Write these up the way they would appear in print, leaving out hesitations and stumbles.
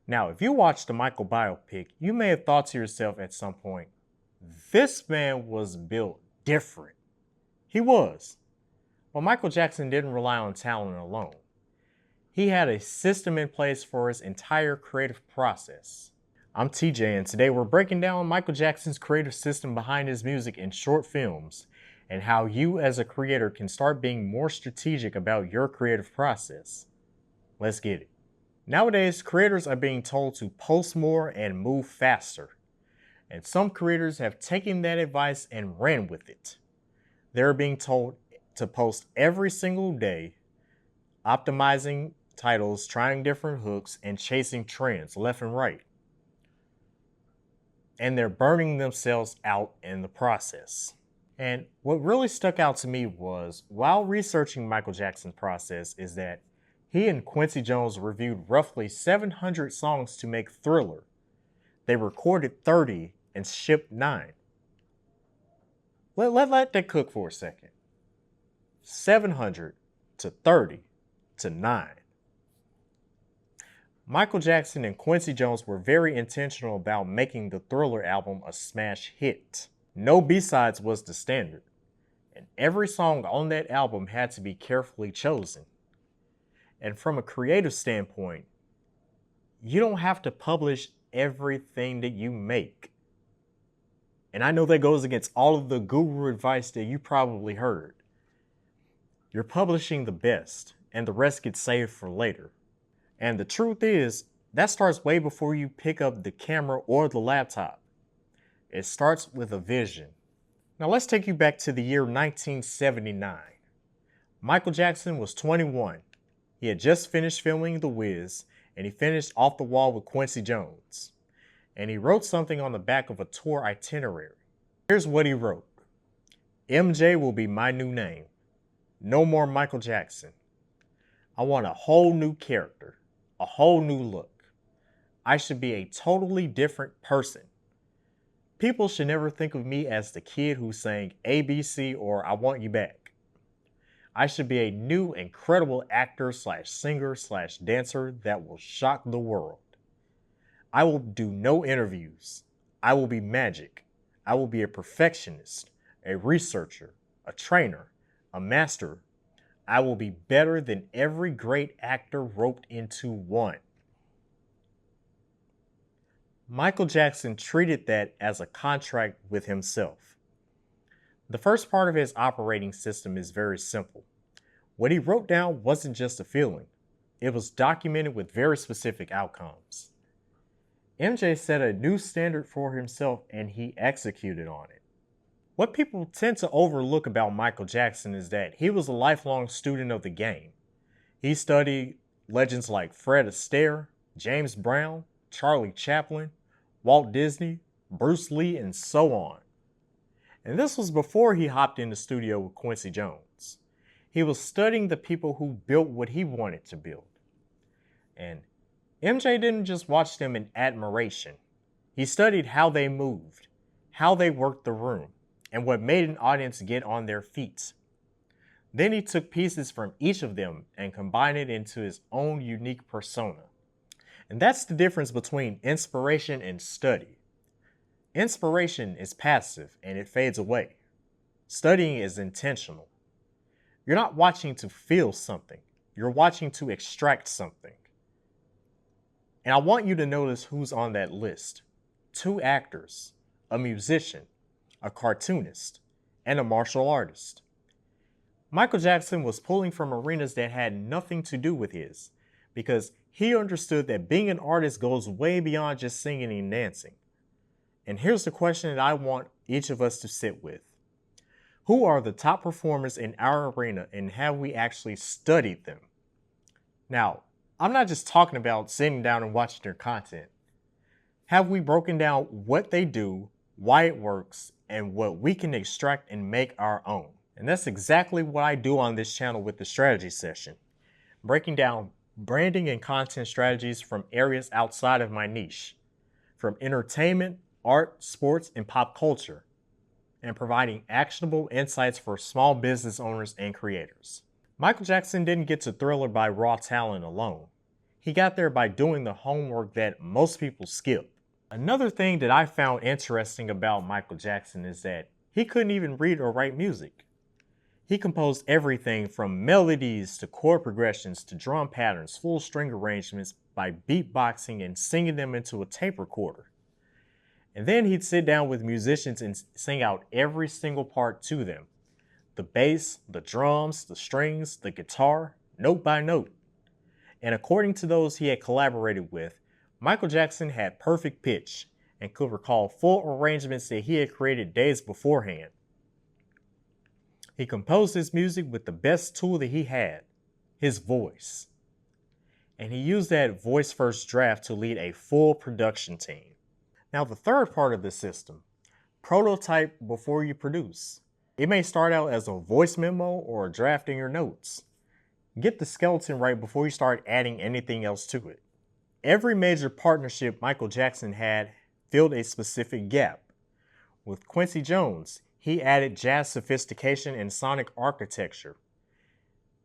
Now, if you watch the Michael biopic, you may have thought to yourself at some point, this man was built different. He was. But Michael Jackson didn't rely on talent alone. He had a system in place for his entire creative process. I'm TJ, and today we're breaking down Michael Jackson's creative system behind his music in short films and how you as a creator can start being more strategic about your creative process. Let's get it. Nowadays, creators are being told to post more and move faster. And some creators have taken that advice and ran with it. They're being told to post every single day, optimizing titles, trying different hooks, and chasing trends left and right. And they're burning themselves out in the process. And what really stuck out to me was, while researching Michael Jackson's process, is that he and Quincy Jones reviewed roughly 700 songs to make Thriller. They recorded 30 and shipped 9. Let that cook for a second. 700 to 30 to 9. Michael Jackson and Quincy Jones were very intentional about making the Thriller album a smash hit. No B-sides was the standard, and every song on that album had to be carefully chosen. And from a creative standpoint, you don't have to publish everything that you make. And I know that goes against all of the guru advice that you probably heard. You're publishing the best, and the rest gets saved for later. And the truth is, that starts way before you pick up the camera or the laptop. It starts with a vision. Now let's take you back to the year 1979. Michael Jackson was 21. He had just finished filming The Wiz, and he finished Off the Wall with Quincy Jones. And he wrote something on the back of a tour itinerary. Here's what he wrote. MJ will be my new name. No more Michael Jackson. I want a whole new character, a whole new look. I should be a totally different person. People should never think of me as the kid who sang ABC or I Want You Back. I should be a new, incredible actor slash singer slash dancer that will shock the world. I will do no interviews. I will be magic. I will be a perfectionist, a researcher, a trainer, a master. I will be better than every great actor roped into one. Michael Jackson treated that as a contract with himself. The first part of his operating system is very simple. What he wrote down wasn't just a feeling. It was documented with very specific outcomes. MJ set a new standard for himself and he executed on it. What people tend to overlook about Michael Jackson is that he was a lifelong student of the game. He studied legends like Fred Astaire, James Brown, Charlie Chaplin, Walt Disney, Bruce Lee, and so on. And this was before he hopped in the studio with Quincy Jones. He was studying the people who built what he wanted to build. And MJ didn't just watch them in admiration. He studied how they moved, how they worked the room, and what made an audience get on their feet. Then he took pieces from each of them and combined it into his own unique persona. And that's the difference between inspiration and study. Inspiration is passive and it fades away. Studying is intentional. You're not watching to feel something. You're watching to extract something. And I want you to notice who's on that list. 2 actors, a musician, a cartoonist, and a martial artist. Michael Jackson was pulling from arenas that had nothing to do with his, because he understood that being an artist goes way beyond just singing and dancing. And here's the question that I want each of us to sit with. Who are the top performers in our arena and have we actually studied them? Now, I'm not just talking about sitting down and watching their content. Have we broken down what they do, why it works, and what we can extract and make our own? And that's exactly what I do on this channel with the strategy session. Breaking down branding and content strategies from areas outside of my niche, from entertainment, art, sports, and pop culture, and providing actionable insights for small business owners and creators. Michael Jackson didn't get to Thriller by raw talent alone. He got there by doing the homework that most people skip. Another thing that I found interesting about Michael Jackson is that he couldn't even read or write music. He composed everything from melodies to chord progressions to drum patterns, full string arrangements by beatboxing and singing them into a tape recorder. And then he'd sit down with musicians and sing out every single part to them. The bass, the drums, the strings, the guitar, note by note. And according to those he had collaborated with, Michael Jackson had perfect pitch and could recall full arrangements that he had created days beforehand. He composed his music with the best tool that he had, his voice. And he used that voice first draft to lead a full production team. Now, the third part of the system, prototype before you produce. It may start out as a voice memo or a draft in your notes. Get the skeleton right before you start adding anything else to it. Every major partnership Michael Jackson had filled a specific gap. With Quincy Jones, he added jazz sophistication and sonic architecture.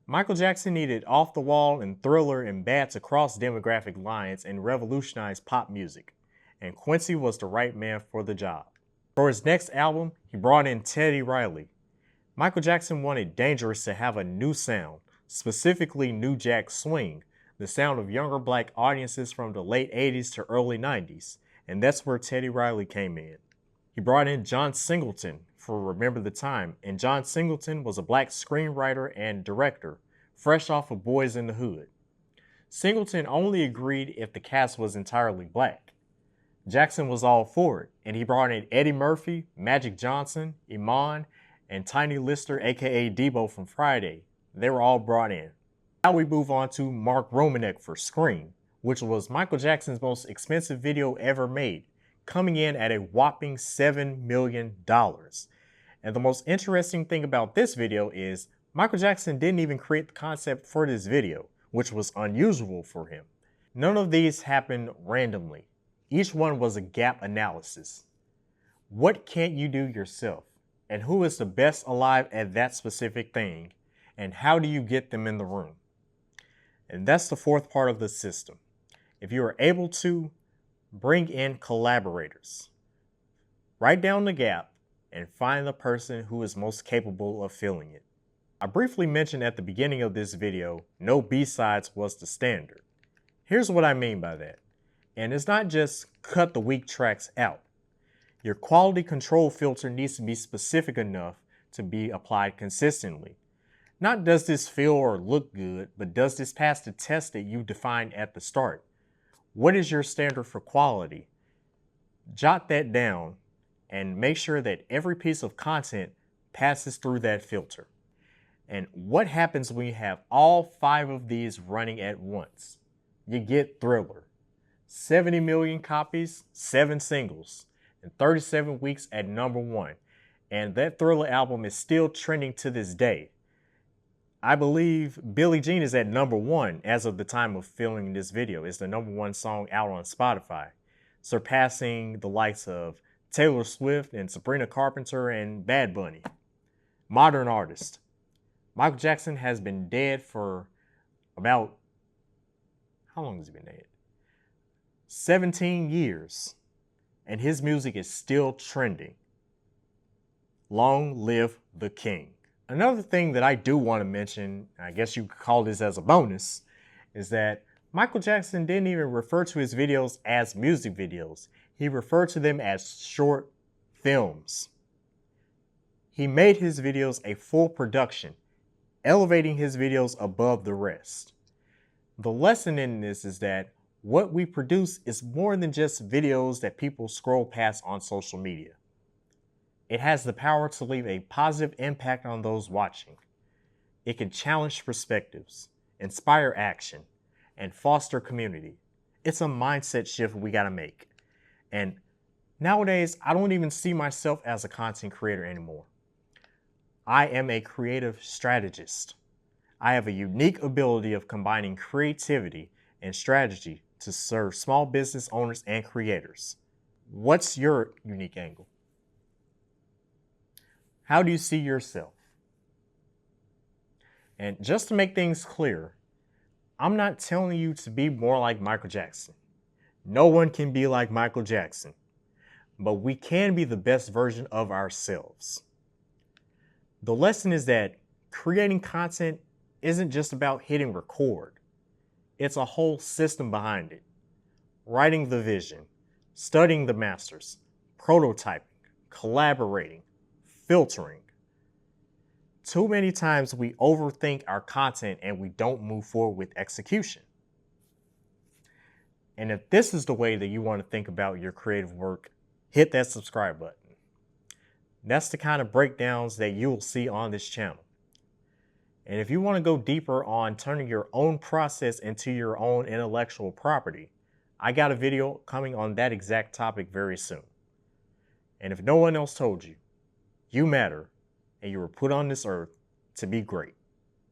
Michael Jackson needed Off the Wall and Thriller and Bad to cross demographic lines and revolutionize pop music, and Quincy was the right man for the job. For his next album, he brought in Teddy Riley. Michael Jackson wanted Dangerous to have a new sound, specifically New Jack Swing, the sound of younger black audiences from the late 80s to early 90s, and that's where Teddy Riley came in. He brought in John Singleton for Remember the Time, and John Singleton was a black screenwriter and director, fresh off of Boys in the Hood. Singleton only agreed if the cast was entirely black. Jackson was all for it, and he brought in Eddie Murphy, Magic Johnson, Iman, and Tiny Lister, aka Debo from Friday. They were all brought in. Now we move on to Mark Romanek for Scream, which was Michael Jackson's most expensive video ever made, coming in at a whopping $7 million. And the most interesting thing about this video is Michael Jackson didn't even create the concept for this video, which was unusual for him. None of these happened randomly. Each one was a gap analysis. What can't you do yourself? And who is the best alive at that specific thing? And how do you get them in the room? And that's the fourth part of the system. If you are able to, bring in collaborators. Write down the gap and find the person who is most capable of filling it. I briefly mentioned at the beginning of this video, no B-sides was the standard. Here's what I mean by that. And it's not just cut the weak tracks out. Your quality control filter needs to be specific enough to be applied consistently. Not does this feel or look good, but does this pass the test that you defined at the start? What is your standard for quality? Jot that down and make sure that every piece of content passes through that filter. And what happens when you have all 5 of these running at once? You get Thriller. 70 million copies, 7 singles, and 37 weeks at #1. And that Thriller album is still trending to this day. I believe Billie Jean is at #1 as of the time of filming this video. It's the #1 song out on Spotify, surpassing the likes of Taylor Swift and Sabrina Carpenter and Bad Bunny. Modern artist. Michael Jackson has been dead for about, how long has he been dead? 17 years, and his music is still trending. Long live the king. Another thing that I do want to mention, I guess you could call this as a bonus, is that Michael Jackson didn't even refer to his videos as music videos. He referred to them as short films. He made his videos a full production, elevating his videos above the rest. The lesson in this is that what we produce is more than just videos that people scroll past on social media. It has the power to leave a positive impact on those watching. It can challenge perspectives, inspire action, and foster community. It's a mindset shift we gotta make. And nowadays, I don't even see myself as a content creator anymore. I am a creative strategist. I have a unique ability of combining creativity and strategy to serve small business owners and creators. What's your unique angle? How do you see yourself? And just to make things clear, I'm not telling you to be more like Michael Jackson. No one can be like Michael Jackson, but we can be the best version of ourselves. The lesson is that creating content isn't just about hitting record, it's a whole system behind it. Writing the vision, studying the masters, prototyping, collaborating, filtering. Too many times we overthink our content and we don't move forward with execution. And if this is the way that you want to think about your creative work, hit that subscribe button. That's the kind of breakdowns that you will see on this channel. And if you want to go deeper on turning your own process into your own intellectual property, I got a video coming on that exact topic very soon. And if no one else told you, you matter and you were put on this earth to be great.